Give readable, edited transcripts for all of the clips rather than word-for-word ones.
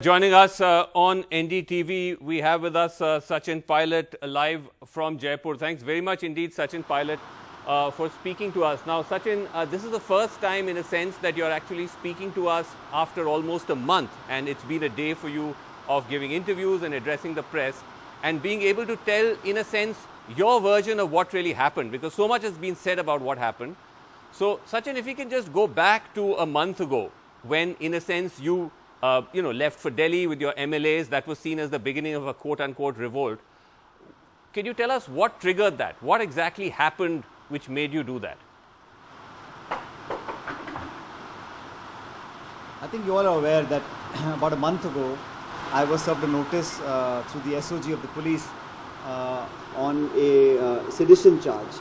Joining us on NDTV, we have with us Sachin Pilot live from Jaipur. Thanks very much indeed, Sachin Pilot, for speaking to us. Now, Sachin, this is the first time in a sense that you're actually speaking to us after almost a month, and it's been a day for you of giving interviews and addressing the press and being able to tell, in a sense, your version of what really happened, because so much has been said about what happened. So, Sachin, if we can just go back to a month ago when, in a sense, you left for Delhi with your MLAs. That was seen as the beginning of a quote-unquote revolt. Can you tell us what triggered that? What exactly happened which made you do that? I think you all are aware that about a month ago, I was served a notice through the SOG of the police on a sedition charge.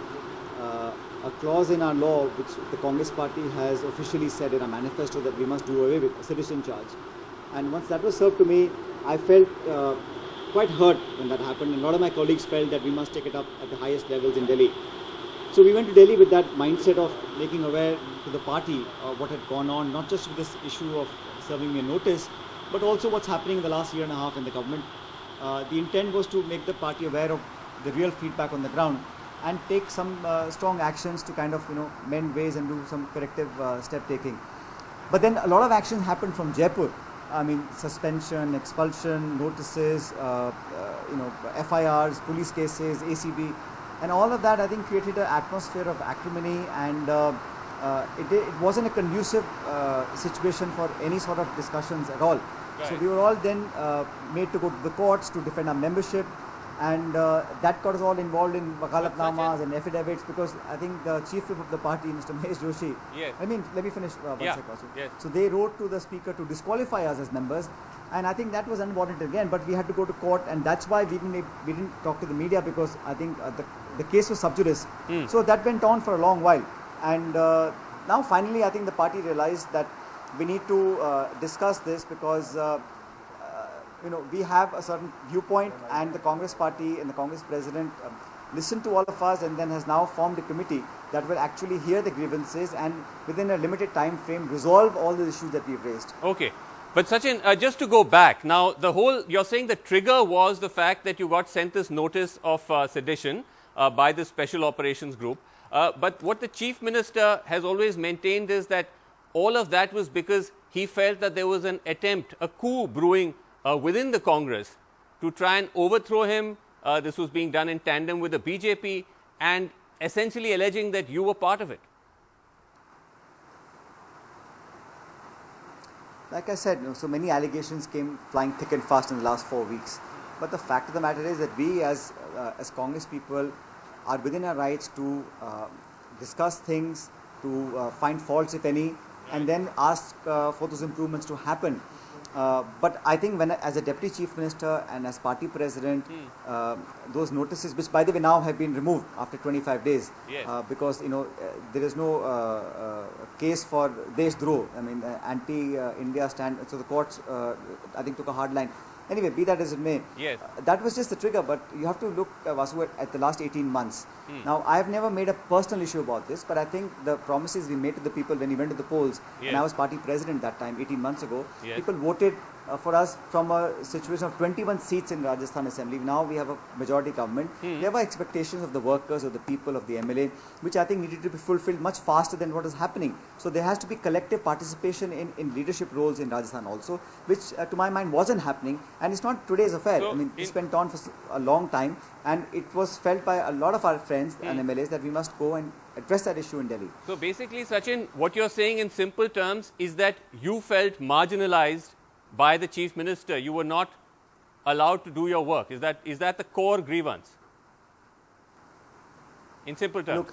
A clause in our law which the Congress party has officially said in a manifesto that we must do away with, a sedition charge. And once that was served to me, I felt quite hurt when that happened, and a lot of my colleagues felt that we must take it up at the highest levels in Delhi. So we went to Delhi with that mindset of making aware to the party what had gone on, not just with this issue of serving me a notice, but also what's happening in the last year and a half in the government. The intent was to make the party aware of the real feedback on the ground and take some strong actions to kind of mend ways and do some corrective step taking. But then a lot of action happened from Jaipur. I mean, suspension, expulsion, notices, FIRs, police cases, ACB, and all of that I think created an atmosphere of acrimony, and it wasn't a conducive situation for any sort of discussions at all. Right. So we were all then made to go to the courts to defend our membership. And that got us all involved in wakalatnamas and affidavits, because I think the chief whip of the party, Mr. Mahesh Joshi, yes. let me finish one second. Yes. So they wrote to the speaker to disqualify us as members, and I think that was unwarranted again, but we had to go to court, and that's why we didn't talk to the media, because I think the case was sub judice. So that went on for a long while, and now finally I think the party realized that we need to discuss this, because we have a certain viewpoint, and the Congress party and the Congress president listened to all of us, and then has now formed a committee that will actually hear the grievances and within a limited time frame resolve all the issues that we've raised. Okay. But Sachin, just to go back, now you're saying the trigger was the fact that you got sent this notice of sedition by the Special Operations Group. But what the Chief Minister has always maintained is that all of that was because he felt that there was an attempt, a coup brewing within the Congress to try and overthrow him. This was being done in tandem with the BJP, and essentially alleging that you were part of it. Like I said, so many allegations came flying thick and fast in the last 4 weeks. But the fact of the matter is that we as Congress people are within our rights to discuss things, to find faults if any, and then ask for those improvements to happen. But I think as a Deputy Chief Minister and as Party President, those notices, which by the way now have been removed after 25 days, yes. Because there is no case for Deshdroh, I mean anti-India stand, so the courts I think took a hard line. Anyway, be that as it may, yes. That was just the trigger, but you have to look, Vasu, at the last 18 months. Now, I have never made a personal issue about this, but I think the promises we made to the people when we went to the polls, yes. and I was party president that time, 18 months ago, yes. people voted for us from a situation of 21 seats in Rajasthan Assembly. Now we have a majority government. There were expectations of the workers, of the people, of the MLA, which I think needed to be fulfilled much faster than what is happening. So there has to be collective participation in leadership roles in Rajasthan also, which to my mind wasn't happening. And it's not today's affair. So I mean, this went on for a long time, and it was felt by a lot of our friends and MLAs that we must go and address that issue in Delhi. So basically, Sachin, what you're saying in simple terms is that you felt marginalized by the Chief Minister. You were not allowed to do your work. Is that the core grievance? In simple terms.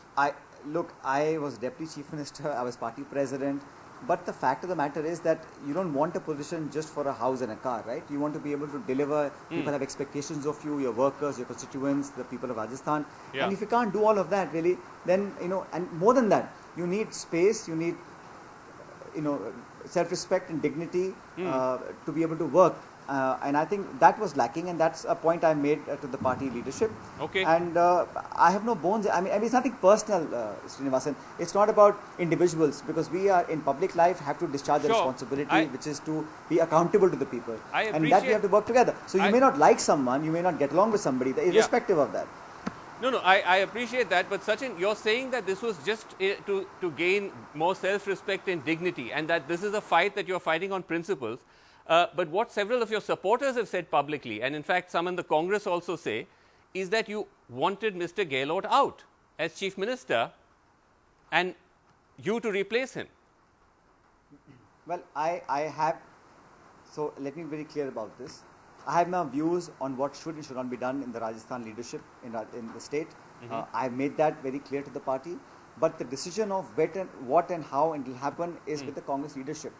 Look, I was Deputy Chief Minister, I was Party President, but the fact of the matter is that you don't want a position just for a house and a car, right? You want to be able to deliver. People have expectations of you, your workers, your constituents, the people of Rajasthan. Yeah. And if you can't do all of that, really, then, and more than that, you need space, you need, self-respect and dignity to be able to work. And I think that was lacking, and that's a point I made to the party leadership. Okay. And I have no bones. I mean, it's nothing personal, Sreenivasan. It's not about individuals, because we are in public life, have to discharge the responsibility, which is to be accountable to the people. And that we have to work together. So you may not like someone, you may not get along with somebody, irrespective of that. No, I appreciate that, but Sachin, you're saying that this was just to gain more self-respect and dignity, and that this is a fight that you're fighting on principles. But what several of your supporters have said publicly, and in fact some in the Congress also say, is that you wanted Mr. Gehlot out as Chief Minister and you to replace him. Well, I have, so let me be very clear about this. I have my views on what should and should not be done in the Rajasthan leadership in the state. I have made that very clear to the party. But the decision of what and how it will happen is with the Congress leadership.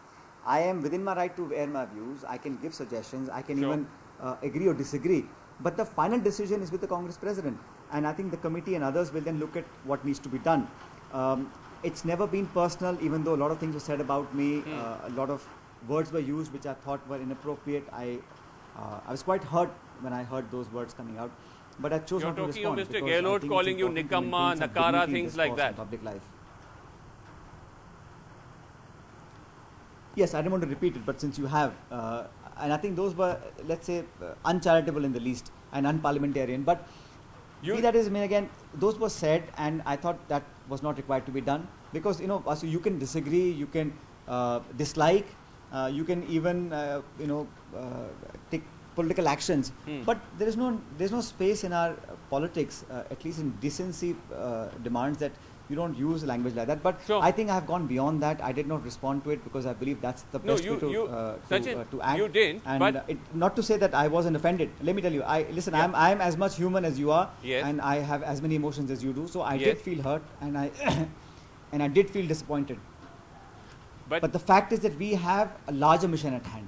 I am within my right to air my views. I can give suggestions. I can even agree or disagree. But the final decision is with the Congress president. And I think the committee and others will then look at what needs to be done. It's never been personal, even though a lot of things were said about me. A lot of words were used which I thought were inappropriate. I was quite hurt when I heard those words coming out. But I chose not to respond. You're talking of Mr. Gehlot calling you Nikamma, Nakara, things like that. Public life. Yes, I don't want to repeat it, but since you have, and I think those were, let's say, uncharitable in the least and unparliamentarian. But that is, I mean, again, those were said, and I thought that was not required to be done, because so you can disagree, you can dislike, you can even take political actions, but there's no space in our politics, at least in decency demands that you don't use language like that. But I think I have gone beyond that. I did not respond to it because I believe that's the best way to act. You didn't. And but not to say that I wasn't offended. Let me tell you, listen. Yeah. I'm as much human as you are, and I have as many emotions as you do. So I did feel hurt, and I did feel disappointed. But the fact is that we have a larger mission at hand.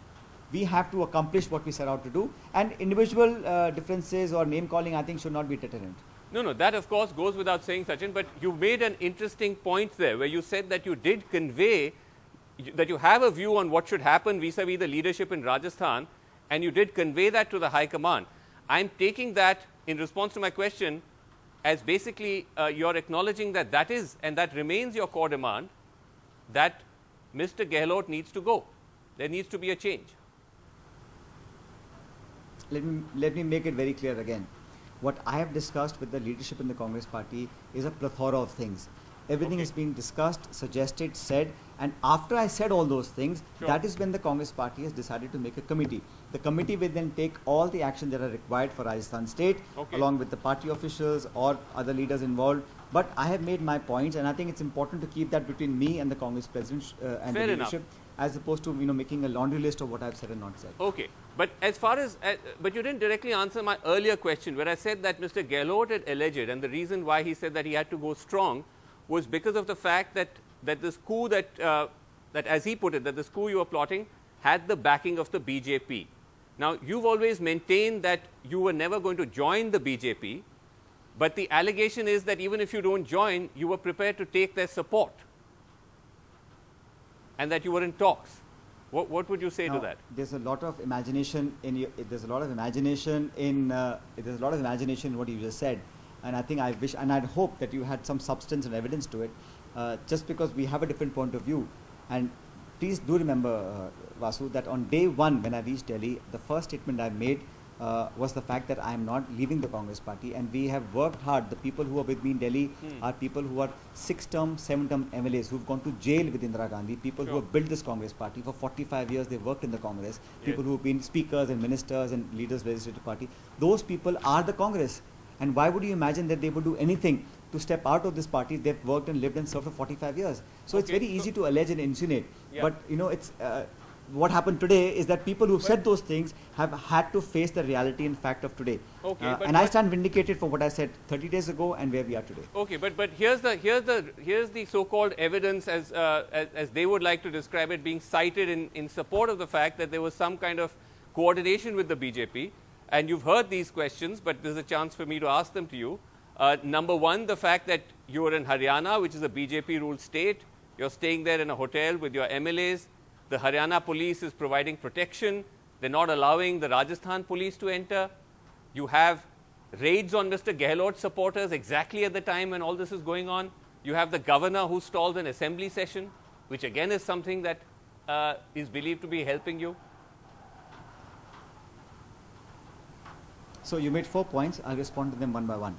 We have to accomplish what we set out to do, and individual differences or name calling, I think, should not be deterrent. No, that of course goes without saying, Sachin, but you made an interesting point there where you said that you did convey that you have a view on what should happen vis-a-vis the leadership in Rajasthan, and you did convey that to the High Command. I'm taking that in response to my question as basically you're acknowledging that that is and that remains your core demand, that Mr. Gehlot needs to go. There needs to be a change. Let me make it very clear again. What I have discussed with the leadership in the Congress party is a plethora of things. Everything is being discussed, suggested, said, and after I said all those things, that is when the Congress party has decided to make a committee. The committee will then take all the action that are required for Rajasthan state, along with the party officials or other leaders involved. But I have made my points, and I think it's important to keep that between me and the Congress president and the leadership, as opposed to making a laundry list of what I've said and not said. Okay, but as far as but you didn't directly answer my earlier question where I said that Mr. Gehlot had alleged, and the reason why he said that he had to go strong was because of the fact that this coup that as he put it, that this coup you were plotting had the backing of the BJP. Now you've always maintained that you were never going to join the BJP, but the allegation is that even if you don't join, you were prepared to take their support, and that you were in talks. What would you say to that? There's a lot of imagination in there's a lot of imagination in what you just said, and I think I wish and I'd hope that you had some substance and evidence to it. Just because we have a different point of view, and please do remember, Vasu, that on day one when I reached Delhi, the first statement I made was the fact that I am not leaving the Congress party, and we have worked hard. The people who are with me in Delhi are people who are 6-term, 7-term MLAs who've gone to jail with Indira Gandhi, people who have built this Congress party. For 45 years they worked in the Congress, people who have been speakers and ministers and leaders of the legislative party. Those people are the Congress, and why would you imagine that they would do anything to step out of this party? They've worked and lived and served for 45 years. So it's very easy to allege and insinuate, but it's what happened today is that people who've said those things have had to face the reality and fact of today. And I stand vindicated for what I said 30 days ago and where we are today. Okay, but here's the so-called evidence as they would like to describe it, being cited in support of the fact that there was some kind of coordination with the BJP. And you've heard these questions, but there's a chance for me to ask them to you. Number one, the fact that you are in Haryana, which is a BJP-ruled state. You're staying there in a hotel with your MLAs. The Haryana police is providing protection. They're not allowing the Rajasthan police to enter. You have raids on Mr. Gehlot supporters exactly at the time when all this is going on. You have the governor who stalled an assembly session, which again is something that is believed to be helping you. So you made 4 points. I'll respond to them one by one.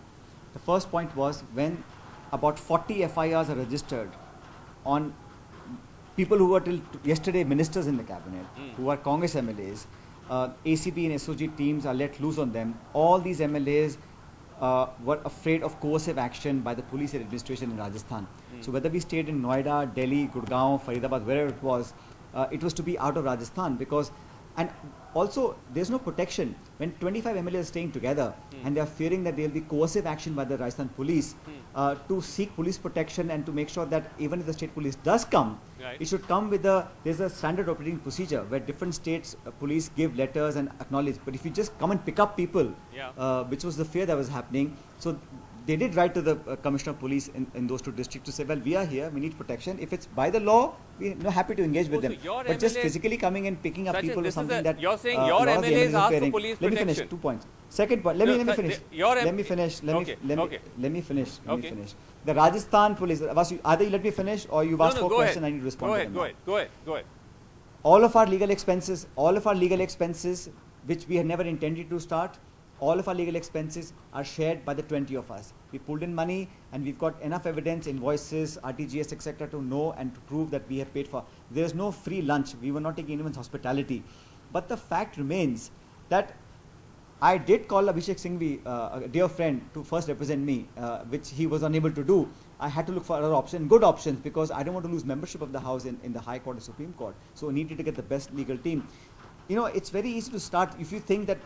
The first point was when about 40 FIRs are registered on people who were till yesterday ministers in the cabinet, who are Congress MLAs, ACB and SOG teams are let loose on them. All these MLAs were afraid of coercive action by the police administration in Rajasthan. So whether we stayed in Noida, Delhi, Gurgaon, Faridabad, wherever it was to be out of Rajasthan because, and also there's no protection when 25 MLAs are staying together and they are fearing that there will be coercive action by the Rajasthan police to seek police protection and to make sure that even if the state police does come, it should come with there's a standard operating procedure where different states police give letters and acknowledge. But if you just come and pick up people, which was the fear that was happening, so they did write to the Commissioner of Police in those 2 districts to say, well, we are here, we need protection. If it's by the law, we're happy to engage with them. But just physically coming and picking up people is something that... You're saying your MLAs ask for police protection. Let me finish, 2 points. Second point, let me finish. Let me finish. The Rajasthan police, either you let me finish or you've asked for a question, I need to respond to them. Go ahead. All of our legal expenses, which we had never intended to start, all of our legal expenses are shared by the 20 of us. We pulled in money and we've got enough evidence, invoices, RTGS, etc. to know and to prove that we have paid for. There is no free lunch. We were not taking anyone's hospitality. But the fact remains that I did call Abhishek Singhvi, a dear friend, to first represent me, which he was unable to do. I had to look for other options, good options, because I don't want to lose membership of the House in the High Court or Supreme Court. So we needed to get the best legal team. You know, it's very easy to start if you think that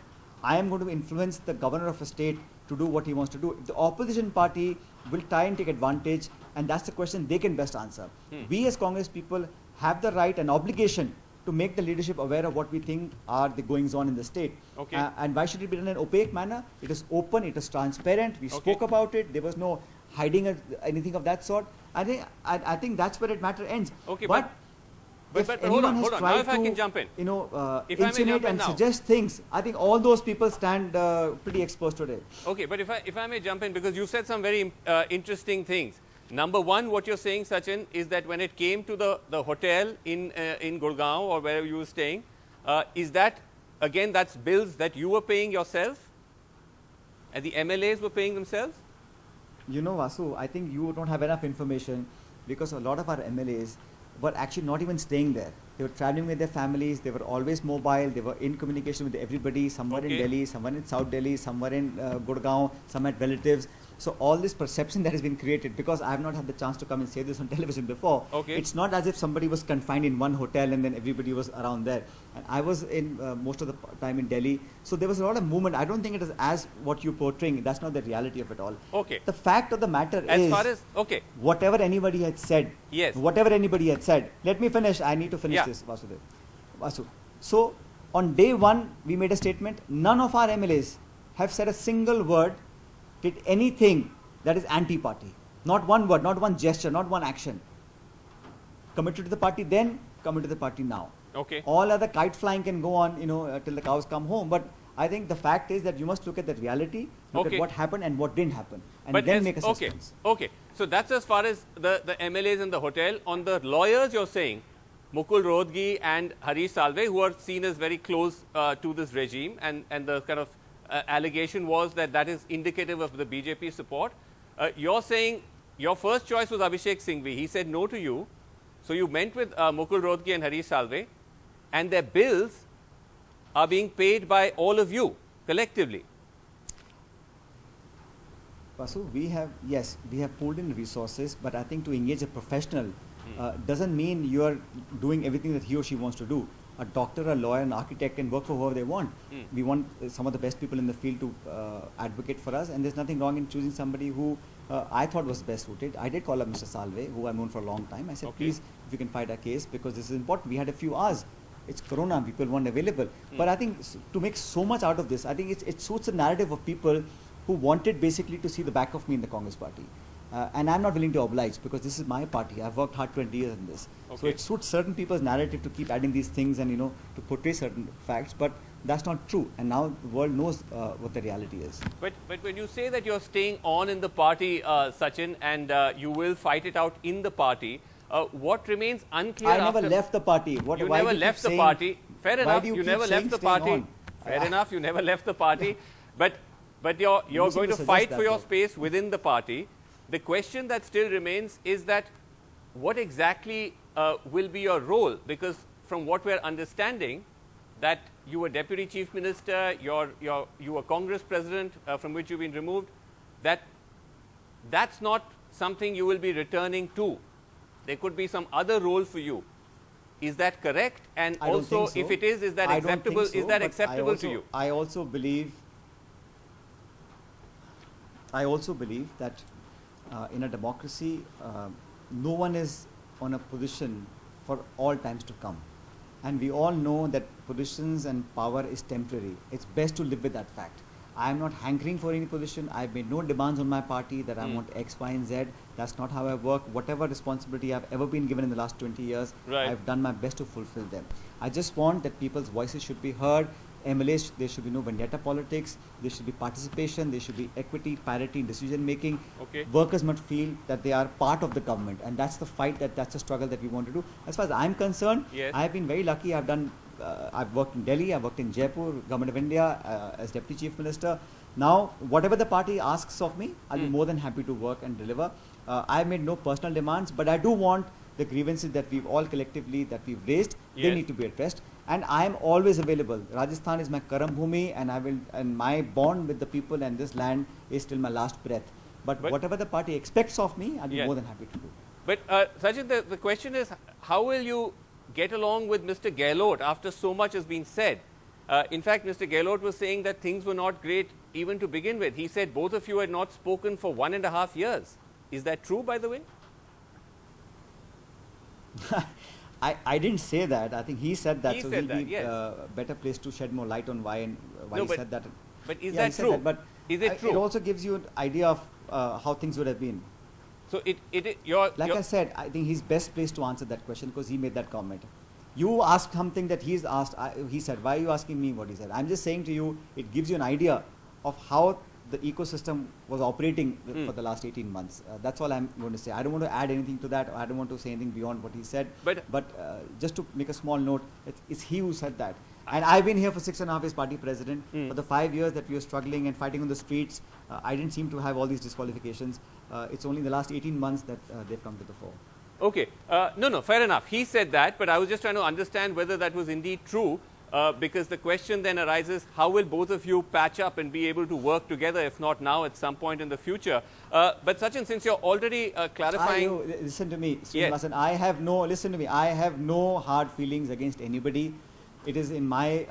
I am going to influence the governor of a state to do what he wants to do. The opposition party will try and take advantage, and that's the question they can best answer. We as Congress people have the right and obligation to make the leadership aware of what we think are the goings on in the state. And why should it be done in an opaque manner? It is open, it is transparent, we spoke about it, there was no hiding anything of that sort. I think that's where it matter ends. But hold on. Now if I can jump in. Insinuate and suggest things, I think all those people stand pretty exposed today. Okay, but if I may jump in, because you said some very interesting things. Number one, what you're saying, Sachin, is that when it came to the hotel in Gurgaon or wherever you were staying, is that, again, that's bills that you were paying yourself and the MLAs were paying themselves? You know, Vasu, I think you don't have enough information because a lot of our MLAs were actually not even staying there. They were traveling with their families, they were always mobile, they were in communication with everybody, some were in Delhi, some were in South Delhi, some were in Gurgaon, some had relatives. So all this perception that has been created, because I have not had the chance to come and say this on television before, it's not as if somebody was confined in one hotel and then everybody was around there. And I was in most of the time in Delhi, so there was a lot of movement. I don't think it is as what you're portraying. That's not the reality of it all. The fact of the matter is, whatever anybody had said, let me finish, I need to finish this, Vasu. So on day one, we made a statement, none of our MLAs have said a single word, did anything that is anti-party. Not one word, not one gesture, not one action. Committed to the party then, committed to the party now. All other kite flying can go on, till the cows come home. But I think the fact is that you must look at the reality, look at what happened and what didn't happen, and then make assessments. So that's as far as the MLAs in the hotel. On the lawyers, you're saying, Mukul Rohatgi and Harish Salve, who are seen as very close to this regime, and the kind of allegation was that is indicative of the BJP support. You're saying your first choice was Abhishek Singhvi. He said no to you. So you went with Mukul Rohatgi and Harish Salve, and their bills are being paid by all of you collectively. Vasu, we have pulled in resources, but I think to engage a professional doesn't mean you are doing everything that he or she wants to do. A doctor, a lawyer, an architect can work for whoever they want. We want some of the best people in the field to advocate for us, and there's nothing wrong in choosing somebody who I thought was best suited. I did call up Mr. Salve, who I've known for a long time. I said, please, if you can fight our case, because this is important. We had a few hours. It's Corona, people weren't available. But I think to make so much out of this, I think it suits the narrative of people who wanted basically to see the back of me in the Congress party. And I'm not willing to oblige because this is my party. I've worked hard 20 years in this. Okay. So it suits certain people's narrative to keep adding these things and, to portray certain facts. But that's not true. And now the world knows what the reality is. But when you say that you're staying on in the party, Sachin, and you will fight it out in the party, what remains unclear I never left the party. You never left the party. Fair enough. You never left the party. Fair enough. You never left the party. But you're going to fight for your space within the party. The question that still remains is that what exactly will be your role? Because from what we're understanding, that you were Deputy Chief Minister, you were Congress President, from which you've been removed, that's not something you will be returning to. There could be some other role for you. Is that correct? And also, if it is that acceptable? Is that acceptable to you? I also believe that in a democracy, no one is on a position for all times to come. And we all know that positions and power is temporary. It's best to live with that fact. I am not hankering for any position. I've made no demands on my party that I want X, Y, and Z. That's not how I work. Whatever responsibility I've ever been given in the last 20 years, I've done my best to fulfill them. I just want that people's voices should be heard. MLAs, there should be no vendetta politics. There should be participation. There should be equity, parity in decision making. Okay. Workers must feel that they are part of the government, and that's the fight. That's the struggle that we want to do. As far as I'm concerned, I've been very lucky. I've worked in Delhi. I've worked in Jaipur, Government of India, as Deputy Chief Minister. Now, whatever the party asks of me, I'll be more than happy to work and deliver. I've made no personal demands, but I do want the grievances that we've all collectively raised. They need to be addressed. And I am always available. Rajasthan is my Karam Bhumi, and my bond with the people and this land is till my last breath. But whatever the party expects of me, I'll be more than happy to do. But Sachin, the question is, how will you get along with Mr. Gehlot after so much has been said? In fact, Mr. Gehlot was saying that things were not great even to begin with. He said both of you had not spoken for 1.5 years. Is that true, by the way? I didn't say that. I think he said that. He so said he'll that, be yes. Better place to shed more light on why he said that. But is Yeah, that true? But is it true? It also gives you an idea of how things would have been. So I said, I think he's best placed to answer that question because he made that comment. You asked something that he's asked. He said, why are you asking me what he said? I'm just saying to you, it gives you an idea of how the ecosystem was operating for the last 18 months. That's all I'm going to say. I don't want to add anything to that. I don't want to say anything beyond what he said. But just to make a small note, it's he who said that. And I've been here for 6.5 years, party president. For the 5 years that we were struggling and fighting on the streets, I didn't seem to have all these disqualifications. It's only in the last 18 months that they've come to the fore. Okay. No, fair enough. He said that, but I was just trying to understand whether that was indeed true. Because the question then arises, how will both of you patch up and be able to work together, if not now, at some point in the future? But Sachin, since you're already clarifying... Listen to me, Sreenivasan. Listen to me. I have no hard feelings against anybody. It is in my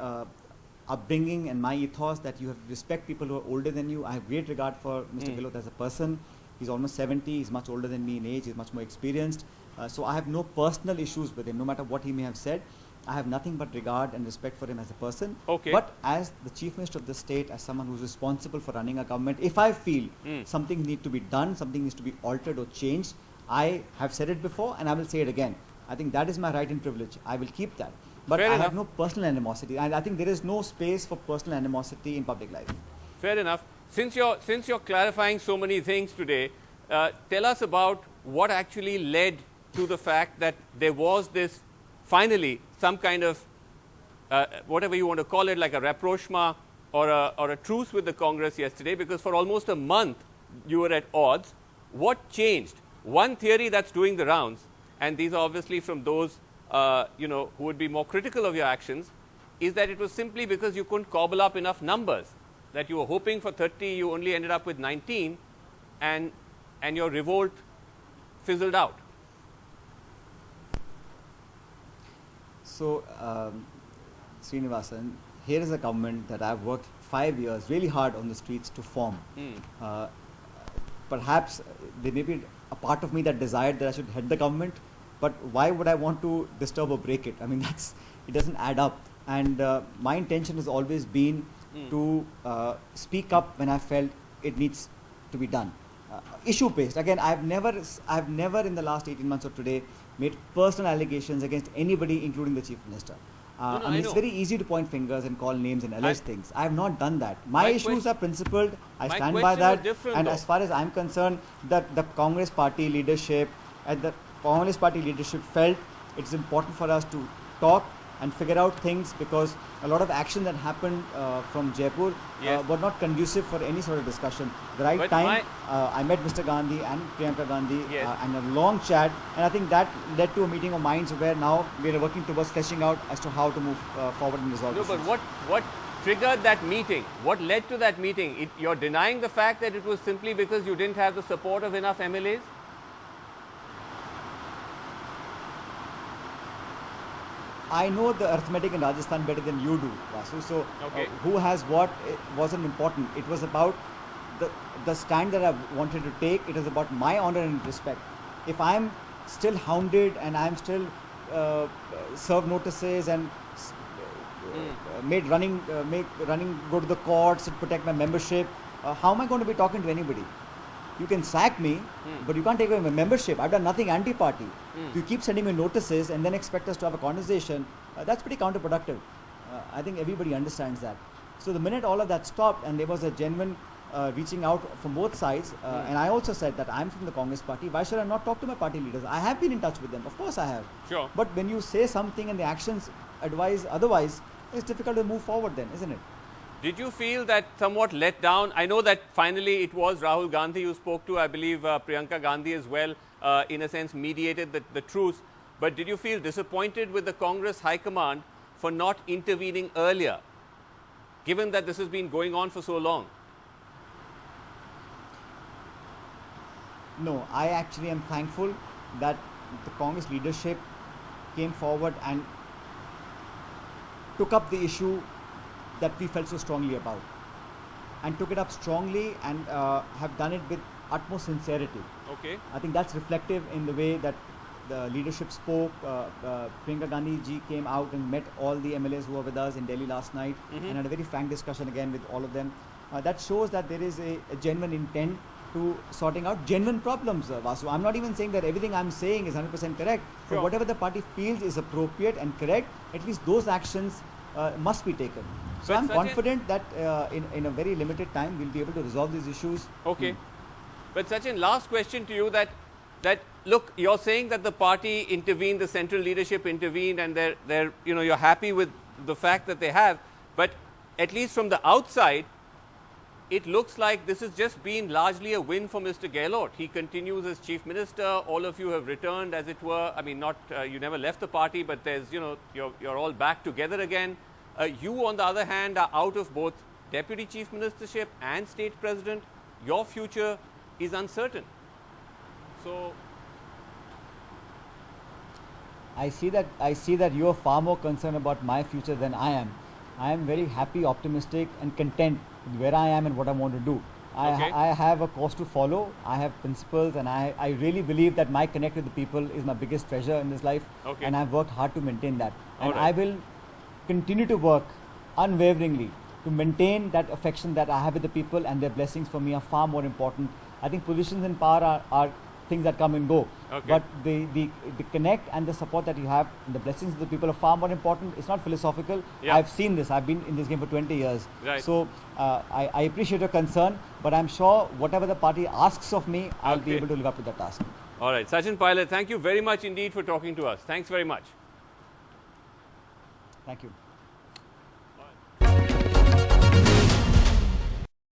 upbringing and my ethos that you have to respect people who are older than you. I have great regard for Mr. Gehlot as a person. He's almost 70. He's much older than me in age. He's much more experienced. So I have no personal issues with him, no matter what he may have said. I have nothing but regard and respect for him as a person. Okay. But as the Chief Minister of the state, as someone who's responsible for running a government, if I feel something needs to be done, something needs to be altered or changed, I have said it before and I will say it again. I think that is my right and privilege. I will keep that. But I have no personal animosity. And I think there is no space for personal animosity in public life. Fair enough. Since you're clarifying so many things today, tell us about what actually led to the fact that there was this, finally, some kind of, whatever you want to call it, like a rapprochement or a truce with the Congress yesterday, because for almost a month you were at odds. What changed? One theory that's doing the rounds, and these are obviously from those who would be more critical of your actions, is that it was simply because you couldn't cobble up enough numbers, that you were hoping for 30, you only ended up with 19, and your revolt fizzled out. So, Sreenivasan, here is a government that I've worked 5 years really hard on the streets to form. Perhaps there may be a part of me that desired that I should head the government, but why would I want to disturb or break it? I mean, it doesn't add up. And my intention has always been to speak up when I felt it needs to be done. issue based. Again, I've never in the last 18 months or today made personal allegations against anybody, including the Chief Minister. No, I mean, it's very easy to point fingers and call names and allege things. I have not done that. My issues are principled. I stand by that. And as far as I'm concerned, that the Congress party leadership felt it's important for us to talk and figure out things, because a lot of action that happened from Jaipur were not conducive for any sort of discussion. The right time, I met Mr. Gandhi and Priyanka Gandhi and a long chat, and I think that led to a meeting of minds where now we are working towards fleshing out as to how to move forward and resolve issues. But what triggered that meeting? What led to that meeting? You're denying the fact that it was simply because you didn't have the support of enough MLAs? I know the arithmetic in Rajasthan better than you do, Vasu. So who has what wasn't important. It was about the stand that I wanted to take. It was about my honor and respect. If I'm still hounded and I'm still served notices and made running go to the courts to protect my membership, how am I going to be talking to anybody? You can sack me, but you can't take away my membership. I've done nothing anti-party. You keep sending me notices and then expect us to have a conversation. That's pretty counterproductive. I think everybody understands that. So the minute all of that stopped and there was a genuine reaching out from both sides, and I also said that I'm from the Congress party, why should I not talk to my party leaders? I have been in touch with them. Of course I have. Sure. But when you say something and the actions advise otherwise, it's difficult to move forward then, isn't it? Did you feel that somewhat let down? I know that finally it was Rahul Gandhi you spoke to. I believe Priyanka Gandhi as well, in a sense, mediated the truce. But did you feel disappointed with the Congress High Command for not intervening earlier, given that this has been going on for so long? No, I actually am thankful that the Congress leadership came forward and took up the issue that we felt so strongly about, and took it up strongly and have done it with utmost sincerity. Okay. I think that's reflective in the way that the leadership spoke. Priyanka Gandhi ji came out and met all the MLAs who were with us in Delhi last night and had a very frank discussion again with all of them. That shows that there is a genuine intent to sorting out genuine problems, Vasu. I'm not even saying that everything I'm saying is 100% correct. But whatever the party feels is appropriate and correct, at least those actions must be taken. So I'm confident that in a very limited time we'll be able to resolve these issues. Okay. But Sachin, last question to you, that look, you're saying that the party intervened, the central leadership intervened, and they're you're happy with the fact that they have, but at least from the outside, it looks like this has just been largely a win for Mr. Gehlot. He continues as Chief Minister. All of you have returned, as it were. I mean, not you never left the party, but there's you're all back together again. You, on the other hand, are out of both Deputy Chief Ministership and State President. Your future is uncertain. So I see that you are far more concerned about my future than I am. I am very happy, optimistic, and content with where I am and what I want to do. I have a course to follow. I have principles, and I really believe that my connect with the people is my biggest treasure in this life. And I've worked hard to maintain that. And I will continue to work unwaveringly to maintain that affection that I have with the people, and their blessings for me are far more important. I think positions in power are things that come and go. But the connect and the support that you have, and the blessings of the people are far more important. It's not philosophical. I've seen this. I've been in this game for 20 years. So I appreciate your concern, but I'm sure whatever the party asks of me, I'll be able to live up to that task. All right. Sachin Pilot, thank you very much indeed for talking to us. Thanks very much. Thank you.